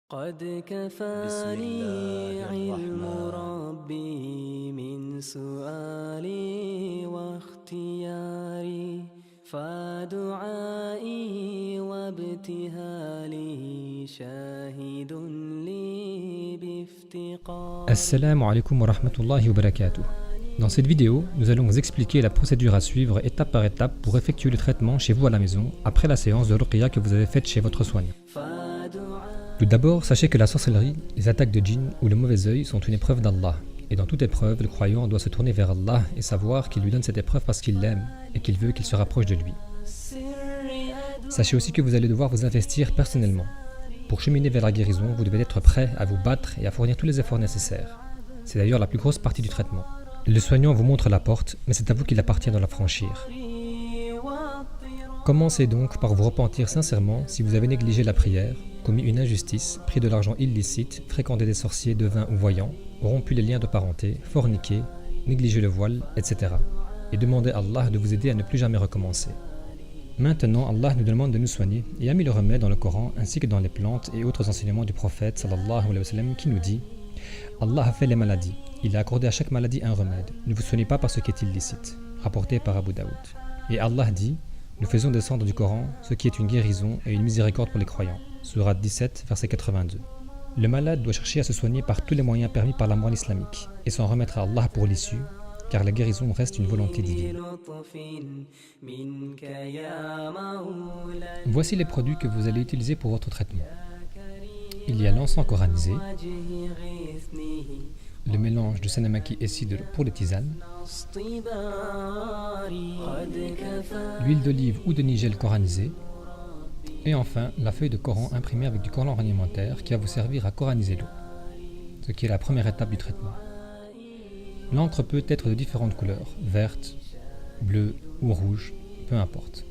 قد بسم كفاني الله علم الرحمن ربي من سؤالي واختياري فدعائي وابتهالي شاهد لي بافتقاري. Assalamu alaikum wa rahmatullahi wa barakatuh. Dans cette vidéo, nous allons vous expliquer la procédure à suivre étape par étape pour effectuer le traitement chez vous à la maison après la séance de ruqya que vous avez faite chez votre soignant. Tout d'abord, sachez que la sorcellerie, les attaques de djinn ou le mauvais œil sont une épreuve d'Allah. Et dans toute épreuve, le croyant doit se tourner vers Allah et savoir qu'il lui donne cette épreuve parce qu'il l'aime et qu'il veut qu'il se rapproche de lui. Sachez aussi que vous allez devoir vous investir personnellement. Pour cheminer vers la guérison, vous devez être prêt à vous battre et à fournir tous les efforts nécessaires. C'est d'ailleurs la plus grosse partie du traitement. Le soignant vous montre la porte, mais c'est à vous qu'il appartient de la franchir. Commencez donc par vous repentir sincèrement si vous avez négligé la prière, commis une injustice, pris de l'argent illicite, fréquenté des sorciers, devins ou voyants, rompu les liens de parenté, forniqué, négligé le voile, etc. Et demandez à Allah de vous aider à ne plus jamais recommencer. Maintenant, Allah nous demande de nous soigner et a mis le remède dans le Coran ainsi que dans les plantes et autres enseignements du prophète sallallahu alayhi wa sallam qui nous dit: Allah a fait les maladies, il a accordé à chaque maladie un remède, ne vous soignez pas par ce qui est illicite, rapporté par Abu Daoud. Et Allah dit: nous faisons descendre du Coran ce qui est une guérison et une miséricorde pour les croyants. Sourate 17, verset 82. Le malade doit chercher à se soigner par tous les moyens permis par la morale islamique et s'en remettre à Allah pour l'issue, car la guérison reste une volonté divine. Voici les produits que vous allez utiliser pour votre traitement. Il y a l'encens coranisé, le mélange de senamaki et cidre pour les tisanes, l'huile d'olive ou de nigel coranisé, et enfin la feuille de Coran imprimée avec du collant alimentaire qui va vous servir à coraniser l'eau, ce qui est la première étape du traitement. L'encre peut être de différentes couleurs, verte, bleue ou rouge, peu importe.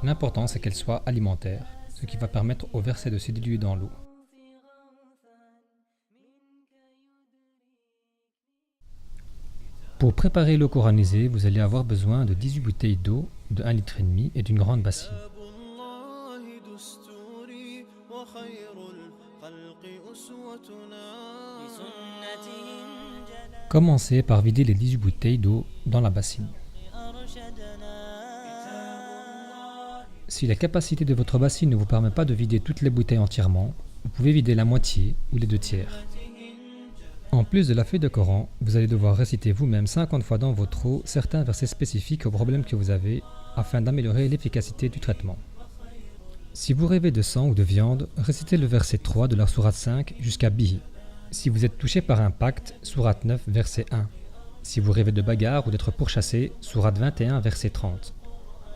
L'important c'est qu'elle soit alimentaire, ce qui va permettre au verset de se diluer dans l'eau. Pour préparer l'eau coranisée, vous allez avoir besoin de 18 bouteilles d'eau de 1,5 litre et d'une grande bassine. Commencez par vider les 18 bouteilles d'eau dans la bassine. Si la capacité de votre bassine ne vous permet pas de vider toutes les bouteilles entièrement, vous pouvez vider la moitié ou les 2/3. En plus de la feuille de Coran, vous allez devoir réciter vous-même 50 fois dans votre eau certains versets spécifiques au problème que vous avez afin d'améliorer l'efficacité du traitement. Si vous rêvez de sang ou de viande, récitez le verset 3 de la sourate 5 jusqu'à Bihi. Si vous êtes touché par un pacte, sourate 9, verset 1. Si vous rêvez de bagarre ou d'être pourchassé, sourate 21, verset 30.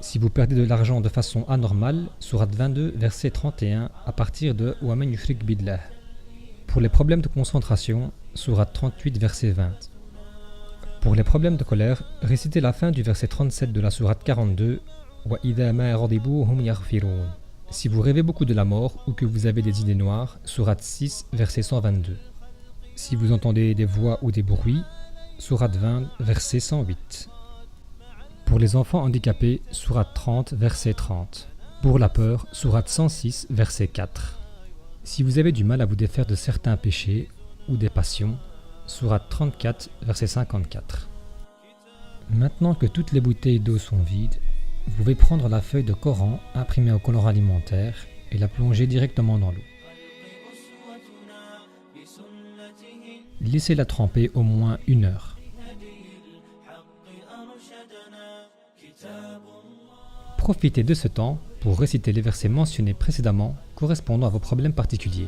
Si vous perdez de l'argent de façon anormale, sourate 22, verset 31, à partir de Wa man yushrik billah. Pour les problèmes de concentration, sourate 38, verset 20. Pour les problèmes de colère, récitez la fin du verset 37 de la sourate 42, Wa idha ma ghadibu hum yaghfirun. Si vous rêvez beaucoup de la mort ou que vous avez des idées noires, sourate 6, verset 122. Si vous entendez des voix ou des bruits, sourate 20, verset 108. Pour les enfants handicapés, sourate 30, verset 30. Pour la peur, sourate 106, verset 4. Si vous avez du mal à vous défaire de certains péchés ou des passions, sourate 34, verset 54. Maintenant que toutes les bouteilles d'eau sont vides, vous pouvez prendre la feuille de Coran imprimée au collant alimentaire et la plonger directement dans l'eau. Laissez-la tremper au moins 1 heure. Profitez de ce temps pour réciter les versets mentionnés précédemment correspondant à vos problèmes particuliers.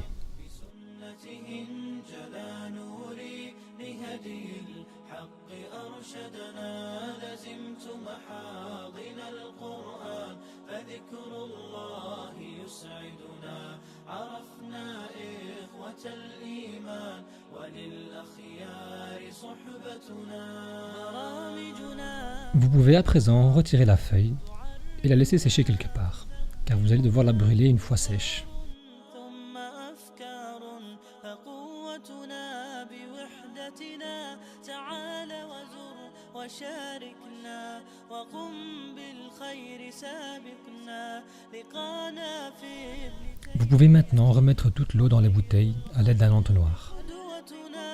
Vous pouvez à présent retirer la feuille et la laisser sécher quelque part, car vous allez devoir la brûler une fois sèche. Vous pouvez maintenant remettre toute l'eau dans les bouteilles à l'aide d'un entonnoir. قدوتنا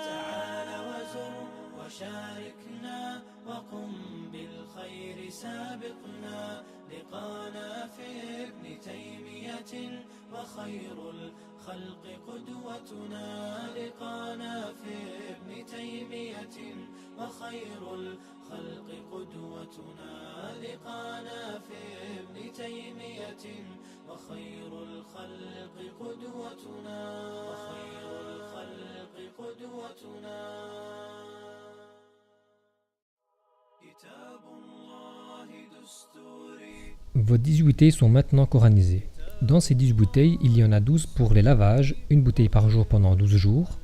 تعال وزر وشاركنا وقم بالخير سابقنا لقانا في ابن تيمية وخير الخلق قدوتنا لقانا في ابن تيمية وخير الخلق قدوتنا لقانا في ابن تيمية وخير الخلق قدوتنا وخير الخلق قدوتنا كتاب الله دستوري. Vos 18 bouteilles sont maintenant coranisées. Dans ces 18 bouteilles, il y en a 12 pour les lavages, une bouteille par jour pendant 12 jours.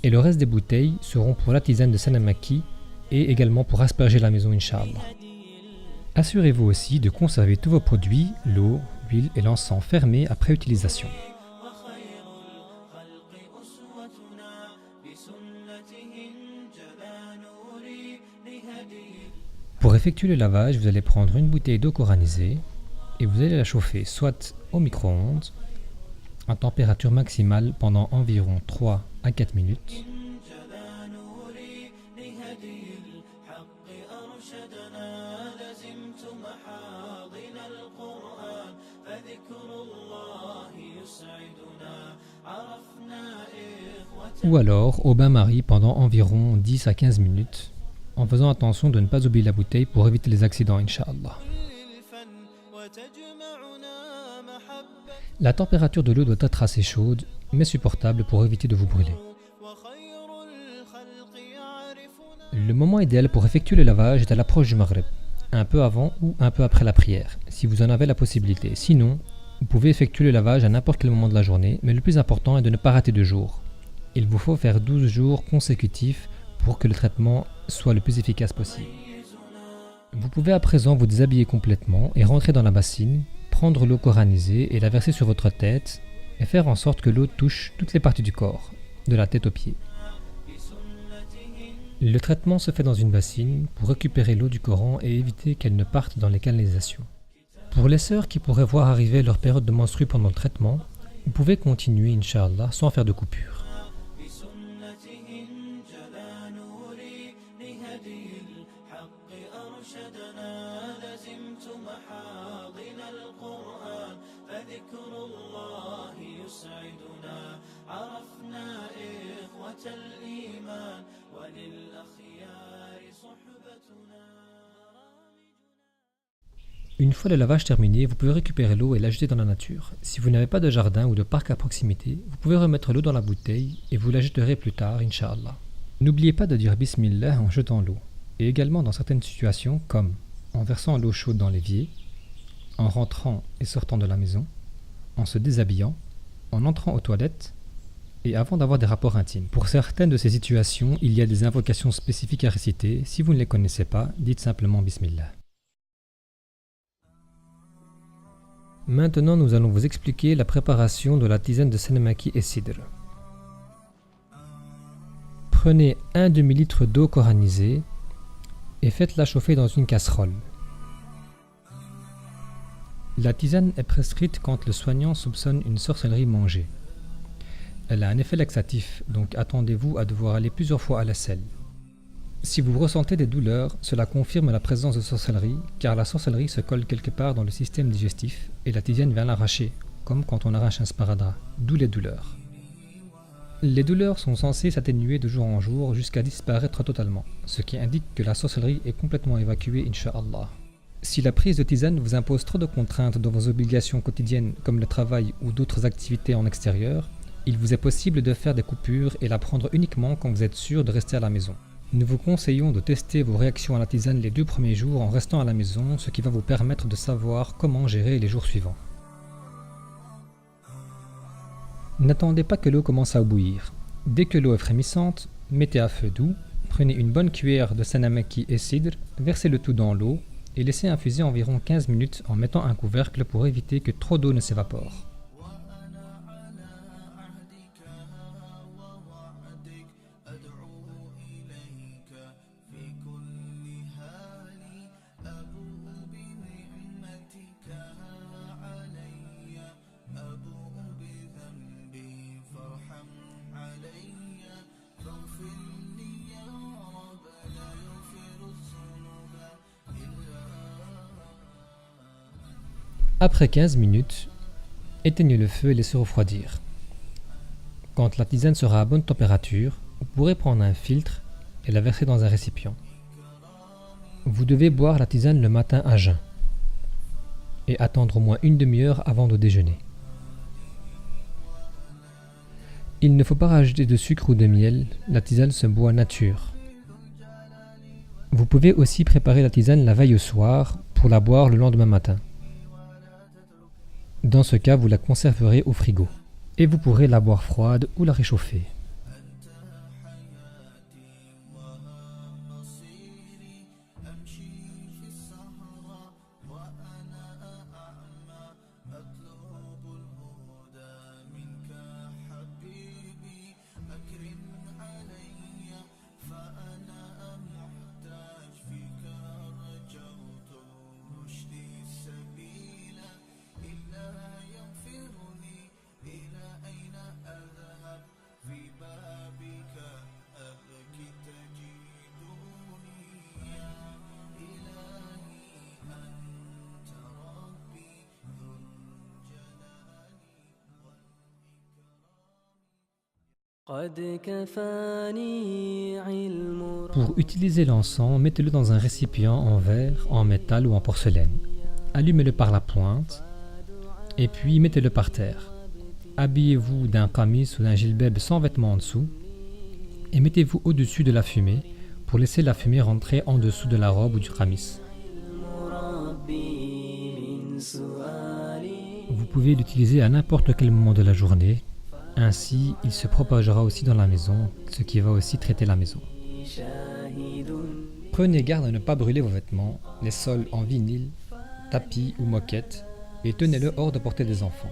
Et le reste des bouteilles seront pour la tisane de Sanamaki et également pour asperger la maison, Inch'Allah. Assurez-vous aussi de conserver tous vos produits, l'eau, l'huile et l'encens fermés après utilisation. وخير الخلق أسوتنا بسنته انجلى نوري لهدي. Pour effectuer le lavage, vous allez prendre une bouteille d'eau coranisée et vous allez la chauffer soit au micro-ondes à température maximale pendant environ 3 à 4 minutes, انجلى نوري لهدي الحق أرشدنا لزمت محاضن القرآن فذكر الله يسعدنا عرفنا إخوة. ou alors au bain-marie pendant environ 10 à 15 minutes en faisant attention de ne pas oublier la bouteille pour éviter les accidents, Inch'Allah. للفن وتجمعنا محبة La température de l'eau doit être assez chaude mais supportable pour éviter de vous brûler. وخير الخلق يعرفنا. Le moment idéal pour effectuer le lavage est à l'approche du Maghreb, un peu avant ou un peu après la prière, si vous en avez la possibilité. Sinon, vous pouvez effectuer le lavage à n'importe quel moment de la journée, mais le plus important est de ne pas rater de jours. Il vous faut faire 12 jours consécutifs pour que le traitement soit le plus efficace possible. Vous pouvez à présent vous déshabiller complètement et rentrer dans la bassine, prendre l'eau coranisée et la verser sur votre tête et faire en sorte que l'eau touche toutes les parties du corps, de la tête aux pieds. Le traitement se fait dans une bassine pour récupérer l'eau du Coran et éviter qu'elle ne parte dans les canalisations. Pour les sœurs qui pourraient voir arriver leur période de menstrues pendant le traitement, vous pouvez continuer, Inch'Allah, sans faire de coupure. بسنته انجلى نوري لهدي الحق أرشدنا لزمت محاضن القرآن فذكر الله يسعدنا عرفنا إخوة الإيمان وللأخيار صحبتنا. Une fois le lavage terminé, vous pouvez récupérer l'eau et la jeter dans la nature. Si vous n'avez pas de jardin ou de parc à proximité, vous pouvez remettre l'eau dans la bouteille et vous la jeterez plus tard, Inch'Allah. N'oubliez pas de dire Bismillah en jetant l'eau, et également dans certaines situations comme en versant l'eau chaude dans l'évier, en rentrant et sortant de la maison, en se déshabillant, en entrant aux toilettes et avant d'avoir des rapports intimes. Pour certaines de ces situations, il y a des invocations spécifiques à réciter. Si vous ne les connaissez pas, dites simplement Bismillah. Maintenant, nous allons vous expliquer la préparation de la tisane de Sanamaki et Sidr. Prenez un demi-litre d'eau coranisée et faites-la chauffer dans une casserole. La tisane est prescrite quand le soignant soupçonne une sorcellerie mangée. Elle a un effet laxatif, donc attendez-vous à devoir aller plusieurs fois à la selle. Si vous ressentez des douleurs, cela confirme la présence de sorcellerie, car la sorcellerie se colle quelque part dans le système digestif et la tisane vient l'arracher, comme quand on arrache un sparadrap, d'où les douleurs. Les douleurs sont censées s'atténuer de jour en jour jusqu'à disparaître totalement, ce qui indique que la sorcellerie est complètement évacuée, Inch'Allah. Si la prise de tisane vous impose trop de contraintes dans vos obligations quotidiennes comme le travail ou d'autres activités en extérieur, il vous est possible de faire des coupures et la prendre uniquement quand vous êtes sûr de rester à la maison. Nous vous conseillons de tester vos réactions à la tisane les 2 premiers jours en restant à la maison, ce qui va vous permettre de savoir comment gérer les jours suivants. N'attendez pas que l'eau commence à bouillir. Dès que l'eau est frémissante, mettez à feu doux, prenez une bonne cuillère de Sanamaki et Sidr, versez le tout dans l'eau et laissez infuser environ 15 minutes en mettant un couvercle pour éviter que trop d'eau ne s'évapore. Après 15 minutes, éteignez le feu et laissez refroidir. Quand la tisane sera à bonne température, vous pourrez prendre un filtre et la verser dans un récipient. Vous devez boire la tisane le matin à jeun et attendre au moins une demi-heure avant de déjeuner. Il ne faut pas rajouter de sucre ou de miel, la tisane se boit nature. Vous pouvez aussi préparer la tisane la veille au soir pour la boire le lendemain matin. Dans ce cas, vous la conserverez au frigo et vous pourrez la boire froide ou la réchauffer. Pour utiliser l'encens, mettez-le dans un récipient en verre, en métal ou en porcelaine. Allumez-le par la pointe et puis mettez-le par terre. Habillez-vous d'un qamis ou d'un jilbab sans vêtements en dessous et mettez-vous au-dessus de la fumée pour laisser la fumée rentrer en dessous de la robe ou du qamis. Vous pouvez l'utiliser à n'importe quel moment de la journée. Ainsi, il se propagera aussi dans la maison, ce qui va aussi traiter la maison. Prenez garde à ne pas brûler vos vêtements, les sols en vinyle, tapis ou moquette, et tenez-le hors de portée des enfants.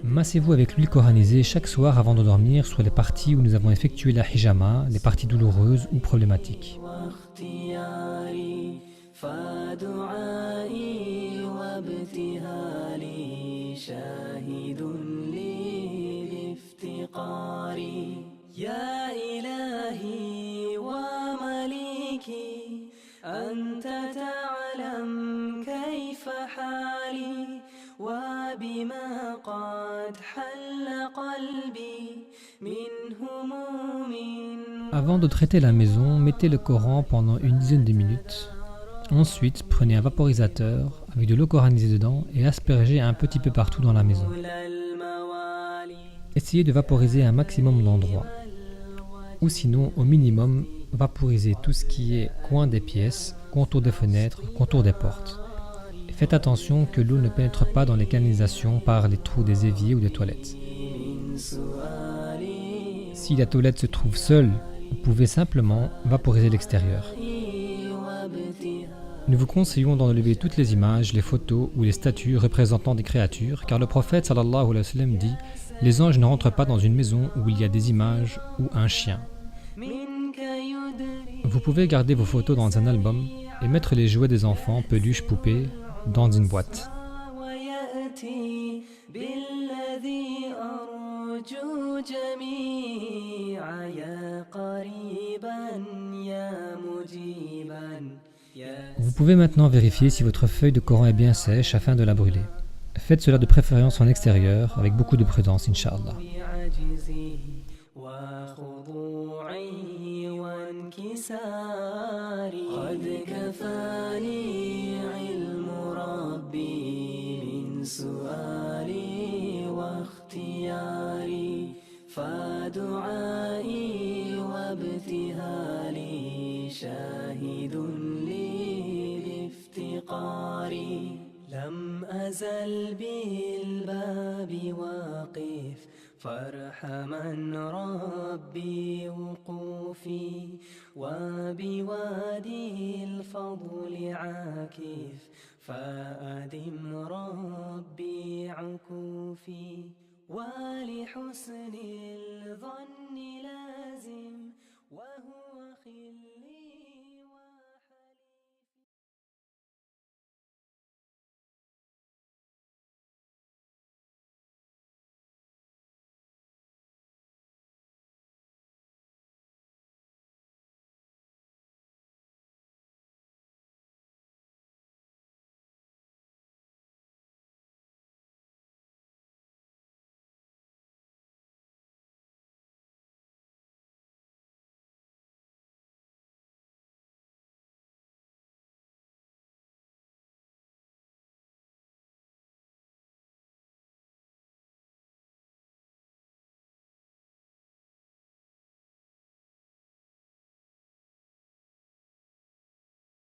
Massez-vous avec l'huile coranisée chaque soir avant de dormir sur les parties où nous avons effectué la hijama, les parties douloureuses ou problématiques. Avant de traiter la maison, mettez le Coran pendant une dizaine de minutes. Ensuite, prenez un vaporisateur avec de l'eau coranisée dedans et aspergez un petit peu partout dans la maison. Essayez de vaporiser un maximum d'endroits. Ou sinon, au minimum, vaporisez tout ce qui est coin des pièces, contour des fenêtres, contour des portes. Faites attention que l'eau ne pénètre pas dans les canalisations par les trous des éviers ou des toilettes. Si la toilette se trouve seule, vous pouvez simplement vaporiser l'extérieur. Nous vous conseillons d'enlever toutes les images, les photos ou les statues représentant des créatures, car le prophète sallallahu alayhi wa sallam dit « Les anges ne rentrent pas dans une maison où il y a des images ou un chien ». Vous pouvez garder vos photos dans un album et mettre les jouets des enfants, peluches, poupées, dans une boîte. Vous pouvez maintenant vérifier si votre feuille de Coran est bien sèche afin de la brûler. Faites cela de préférence en extérieur avec beaucoup de prudence, Inch'Allah. لم أزل بالباب واقف فارحمن ربي وقوفي وبوادي الفضل عاكف فأدم ربي عكوفي ولحسن الظن لازم وهو خلي